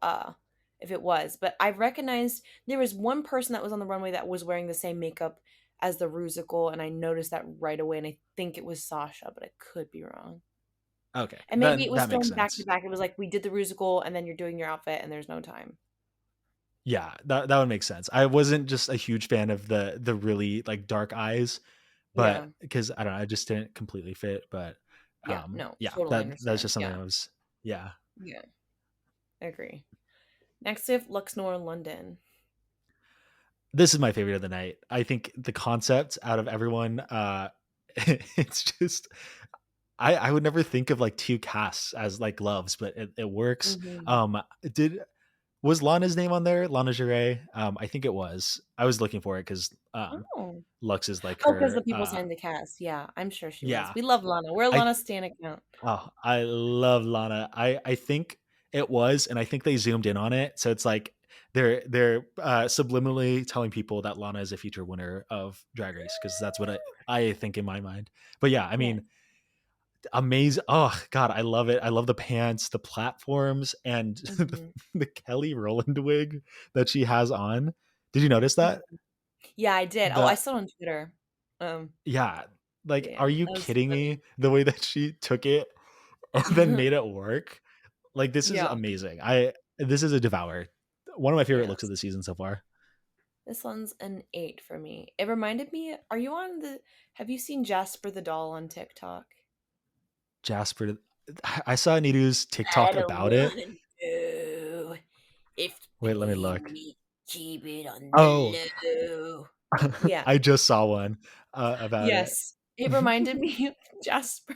S1: if it was. But I recognized there was one person that was on the runway that was wearing the same makeup as the Rusical, and I noticed that right away, and I think it was Sasha, but I could be wrong.
S2: Okay,
S1: And maybe it
S2: then
S1: was
S2: that makes
S1: filmed back to
S2: sense.
S1: back. It was like we did the Rusical and then you're doing your outfit and there's no time.
S2: Yeah, that would make sense. I wasn't just a huge fan of the really like dark eyes, but
S1: Yeah.
S2: because I don't know, I just didn't completely fit. But
S1: Yeah. No,
S2: yeah,
S1: totally
S2: that's
S1: understand.
S2: just something
S1: Yeah.
S2: I was yeah.
S1: Yeah. I agree. Next we have Luxnor London.
S2: This is my favorite of the night. I think the concept out of everyone, it's just I would never think of like 2 casts as like gloves, but it works.
S1: Hmm.
S2: Did was Lana's name on there? Lana Jure? I think it was. I was looking for it because
S1: Oh.
S2: Lux is like
S1: Oh, because the
S2: her.
S1: people signed the cast. Yeah, I'm sure she was.
S2: Yeah,
S1: We love Lana. We're a
S2: I
S1: Lana Stan account.
S2: I love Lana. I think it was, and I think they zoomed in on it, so it's like they're subliminally telling people that Lana is a future winner of Drag Race because that's what I think in my mind. But yeah, I
S1: Yes.
S2: mean, amazing. Oh God, I love it. I love the pants, the platforms, and
S1: Hmm.
S2: the Kelly Rowland wig that she has on. Did you notice that?
S1: Yeah, I did. Oh, I
S2: The
S1: saw it on Twitter. Um,
S2: yeah, like,
S1: yeah,
S2: are you
S1: that was
S2: kidding me? The way that she took it and then
S1: funny.
S2: made it work. Like this is
S1: Yeah.
S2: amazing. I This is a devour. One of my favorite looks of
S1: Yes.
S2: the season so far.
S1: This one's an 8 for me. It reminded me, have you seen Jasper the doll on TikTok?
S2: Jasper. I saw Niru's
S1: I
S2: TikTok
S1: don't
S2: about it.
S1: wanna know if
S2: Wait, let me
S1: play
S2: look.
S1: me, keep it on
S2: Oh,
S1: the low. Yeah.
S2: I just saw one about it.
S1: Yes. It reminded me of Jasper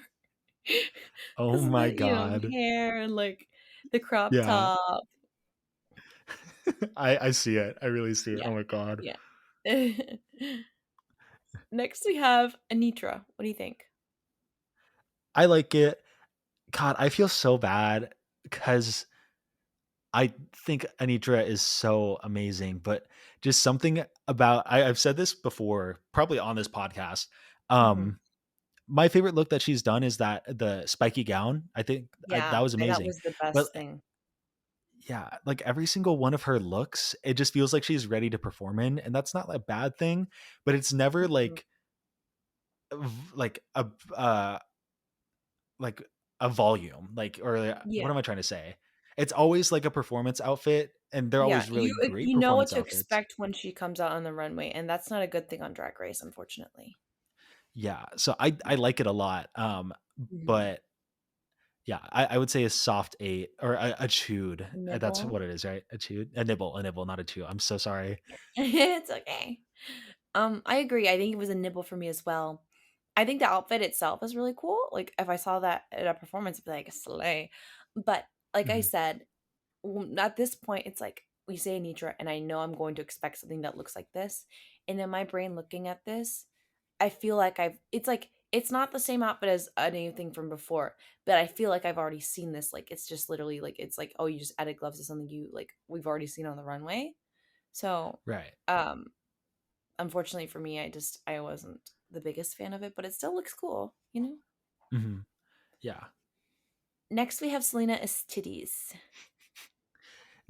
S2: Oh
S1: because of
S2: my
S1: the,
S2: god.
S1: hair and, like, the crop
S2: Yeah.
S1: top.
S2: I see it. I really see it.
S1: Yeah,
S2: Oh my god.
S1: yeah. Next, we have Anitra. What do you think?
S2: I like it. God, I feel so bad because I think Anitra is so amazing, but just something about I've said this before, probably on this podcast.
S1: Mhm.
S2: My favorite look that she's done is the spiky gown. I think that
S1: Yeah,
S2: was
S1: that
S2: amazing.
S1: was the
S2: But
S1: best thing.
S2: yeah, like every single one of her looks, it just feels like she's ready to perform in, and that's not a bad thing. But it's never
S1: Mhm.
S2: like like a volume, what
S1: Yeah.
S2: am I trying to say? It's always like a performance outfit, and they're
S1: Yeah,
S2: always really great
S1: you know what
S2: performance
S1: to
S2: outfits.
S1: expect when she comes out on the runway, and that's not a good thing on Drag Race, unfortunately.
S2: Yeah, so I like it a lot.
S1: Mhm.
S2: But yeah, I would say a soft 8 or a chewed. That's
S1: Nibble?
S2: what it is, right? a nibble, not a chew. I'm so sorry.
S1: It's okay. I agree. I think it was a nibble for me as well. I think the outfit itself is really cool. Like, if I saw that at a performance, I'd be like, slay. But like I
S2: Mhm.
S1: said, at this point, it's like we say Anitra, and I know I'm going to expect something that looks like this. And in my brain, looking at this, I feel like it's like, it's not the same outfit as anything from before, but I feel like I've already seen this. Like, it's just literally like, it's like, oh, you just added gloves to something we've already seen on the runway. So,
S2: Right.
S1: um, unfortunately for me, I wasn't the biggest fan of it, but it still looks cool.
S2: Mhm. Yeah.
S1: Next, we have Selena Estides.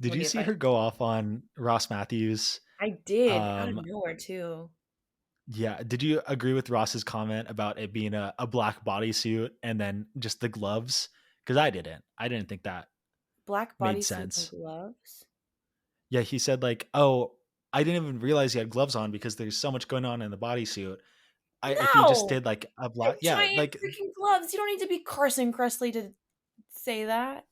S2: Did
S1: What do
S2: you
S1: you
S2: see her
S1: think?
S2: go off on Ross Matthews?
S1: I did out of
S2: Um,
S1: nowhere too.
S2: yeah. Did you agree with Ross's comment about it being a black bodysuit and then just the gloves? Because I didn't. I didn't think that
S1: Black
S2: made
S1: bodysuit and
S2: sense.
S1: gloves.
S2: Yeah, he said like, "Oh, I didn't even realize he had gloves on because there's so much going on in the bodysuit. If he just
S1: No,
S2: did like a black,
S1: they're
S2: yeah,
S1: giant
S2: like
S1: freaking gloves. You don't need to be Carson Kressley to say that.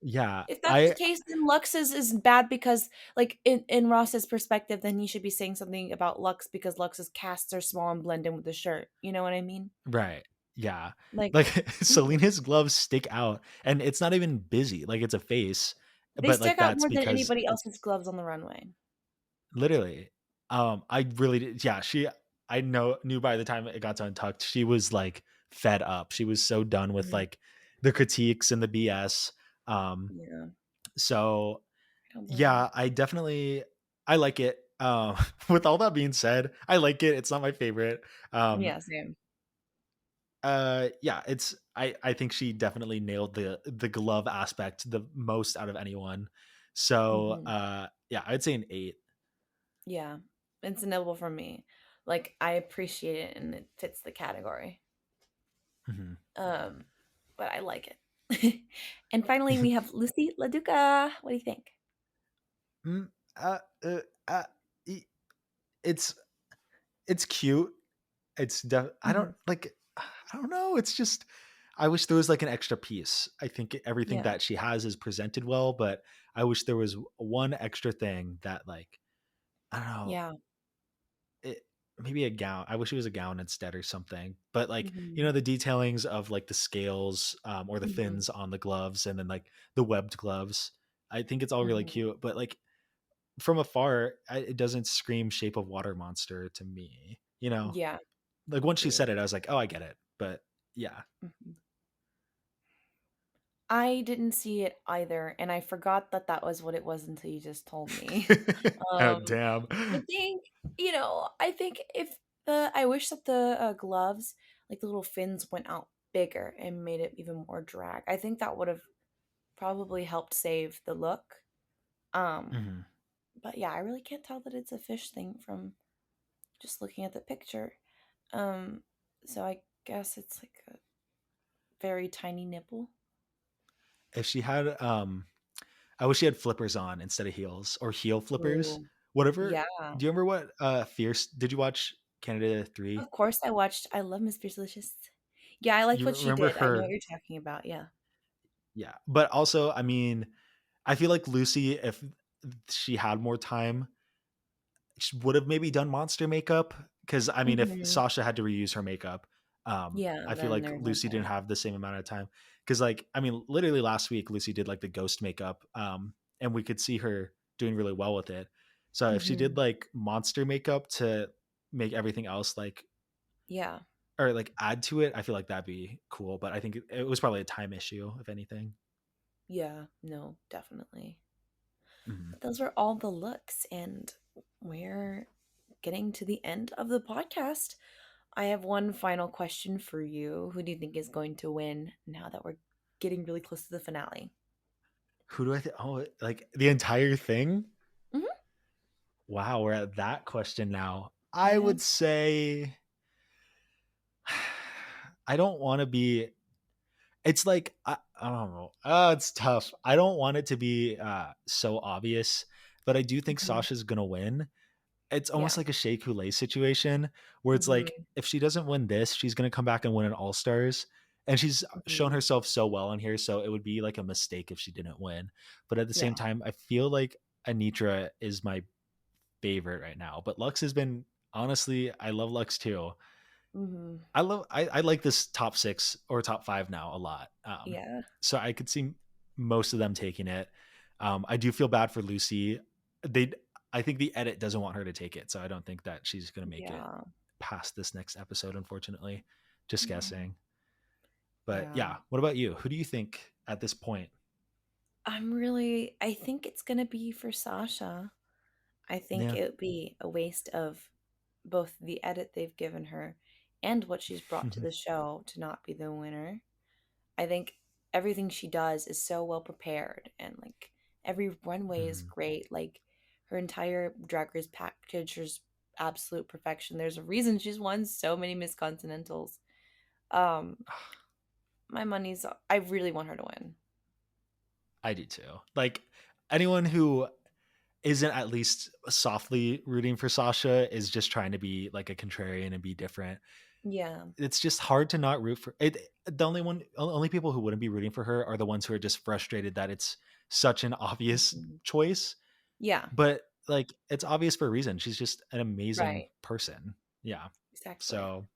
S2: yeah,
S1: If that's the case, then Lux is bad because, like, in Ross's perspective, then he should be saying something about Lux because Lux's casts are small and blend in with the shirt. You know what I mean?
S2: right, yeah,
S1: Like,
S2: like
S1: no.
S2: Selena's gloves stick out, and it's not even busy, like it's a face,
S1: They
S2: but
S1: stick
S2: like
S1: out
S2: that's
S1: more than
S2: because
S1: anybody else's gloves on the runway.
S2: literally, I really did, yeah, I knew by the time it got to Untucked, she was like fed up. She was so done with
S1: Mhm.
S2: like the critiques and the BS. Um,
S1: Yeah,
S2: so
S1: I don't blame her.
S2: yeah, I like it. With all that being said, I like it. It's not my favorite. Um,
S1: Yeah, same.
S2: yeah, I think she definitely nailed the glove aspect the most out of anyone. So,
S1: Mhm.
S2: yeah, I'd say an 8.
S1: Yeah, it's notable for me. Like, I appreciate it and it fits the category.
S2: Mhm.
S1: Um, but I like it. And finally, we have Lucy LaDuca. What do you think?
S2: Mm, uh, uh, uh, e it's cute. I don't
S1: Mhm.
S2: like I don't know, it's just I wish there was like an extra piece. I think everything
S1: Yeah,
S2: that she has is presented well, but I wish there was one extra thing that like I don't know,
S1: yeah.
S2: it maybe a gown. I wish it was a gown instead or something. But like,
S1: Mhm.
S2: the detailings of like the scales or the
S1: Mhm.
S2: fins on the gloves and then like the webbed gloves. I think it's all really
S1: Mhm.
S2: cute, but like from afar, it doesn't scream Shape of Water monster to me.
S1: Yeah,
S2: Like once she said
S1: agreed.
S2: it, I was like, oh, I get it. But yeah.
S1: Mhm. I didn't see it either, and I forgot that that was what it was until you just told me.
S2: Oh,
S1: Um,
S2: damn.
S1: I think if I wish that the gloves, like the little fins, went out bigger and made it even more drag. I think that would have probably helped save the look. Um,
S2: Mhm.
S1: but yeah, I really can't tell that it's a fish thing from just looking at the picture. Um, so I guess it's like a very tiny nipple.
S2: If she had, I wish she had flippers on instead of heels or heel flippers.
S1: Ooh.
S2: Whatever.
S1: Yeah.
S2: Do you remember what Fierce? Did you watch Canada
S1: Of
S2: 3?
S1: course I love Miss Fierce Delicious. Yeah, I like
S2: You
S1: what she
S2: remember
S1: did. I know what
S2: her?
S1: you're talking about, yeah.
S2: Yeah, but also, I mean, I feel like Lucy, if she had more time, she would have maybe done monster makeup. Because I mean, if
S1: Mhm.
S2: Sasha had to reuse her makeup,
S1: Yeah,
S2: I feel
S1: then
S2: like
S1: there's no
S2: Lucy didn't
S1: point.
S2: have the same amount of time. Because like, I mean, literally last week Lucy did like the ghost makeup, and we could see her doing really well with it. So if she did
S1: Mhm.
S2: like monster makeup to make everything else like,
S1: Yeah.
S2: or like add to it, I feel like that'd be cool. But I think it was probably a time issue, if anything.
S1: Yeah, no, definitely.
S2: Mhm.
S1: But those were all the looks, and we're getting to the end of the podcast. I have one final question for you. Who do you think is going to win now that we're getting really close to the finale?
S2: Who do I think? Oh, like the entire thing?
S1: Mhm.
S2: Wow, we're at that question now. I
S1: Yeah.
S2: would say I don't want to be. It's like I don't know. It's tough. I don't want it to be so obvious, but I do think
S1: Mhm.
S2: Sasha's gonna win. It's almost
S1: Yeah.
S2: like a Shea Coulee situation where it's like
S1: Mhm.
S2: if she doesn't win this, she's gonna come back and win an All Stars, and she's shown
S1: Mhm.
S2: herself so well in here. So it would be like a mistake if she didn't win. But at the
S1: Yeah.
S2: same time, I feel like Anitra is my favorite right now. But Lux has been honestly, I love Lux too.
S1: Mhm.
S2: I like this top six or top five now a lot.
S1: Yeah.
S2: So I could see most of them taking it. I do feel bad for Lucy. They I think the edit doesn't want her to take it, so I don't think that she's gonna make it
S1: Yeah.
S2: past this next episode, unfortunately. Just
S1: Mm.
S2: guessing. But
S1: Yeah.
S2: yeah, what about you? Who do you think at this point?
S1: I think it's gonna be for Sasha. I think
S2: Yeah.
S1: it would be a waste of both the edit they've given her and what she's brought to the show to not be the winner. I think everything she does is so well prepared, and like every runway is
S2: Mhm.
S1: great. Like her entire drag race package is absolute perfection. There's a reason she's won so many Miss Continentals. Um, my money's I really want her to win.
S2: I do too. Like anyone who isn't at least softly rooting for Sasha is just trying to be like a contrarian and be different.
S1: Yeah.
S2: It's just hard to not root for it. The only people who wouldn't be rooting for her are the ones who are just frustrated that it's such an obvious
S1: Mhm.
S2: choice.
S1: Yeah.
S2: But like it's obvious for a reason. She's just an amazing
S1: Right.
S2: person. Yeah.
S1: Exactly.
S2: So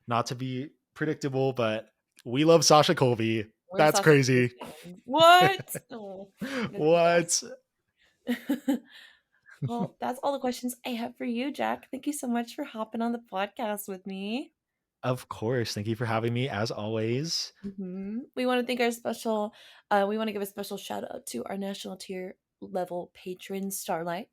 S2: not to be predictable, but we love Sasha Colby.
S1: We're
S2: That's
S1: Sasha Colby
S2: crazy.
S1: fans. What? Oh, that's the
S2: What?
S1: best. Well, that's all the questions I have for you, Jack. Thank you so much for hopping on the podcast with me.
S2: Of course. Thank you for having me as always.
S1: We want to thank our special, we want to give a special shout out to our national tier level patron, Starlight.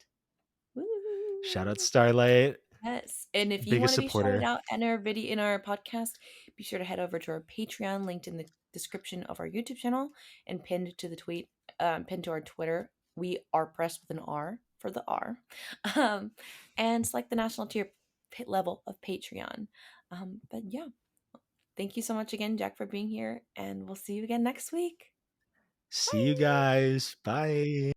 S2: Shout out
S1: Woo!
S2: Starlight,
S1: Yes. And if you want
S2: biggest
S1: to be shouted
S2: supporter.
S1: out in our video in our podcast, be sure to head over to our Patreon linked in the description of our YouTube channel and pinned to the tweet, pinned to our Twitter. We are pressed with an R for the R. Um, and select the national tier pit level of Patreon. But yeah, thank you so much again, Jack, for being here, and we'll see you again next week.
S2: See you
S1: Bye.
S2: guys. Bye.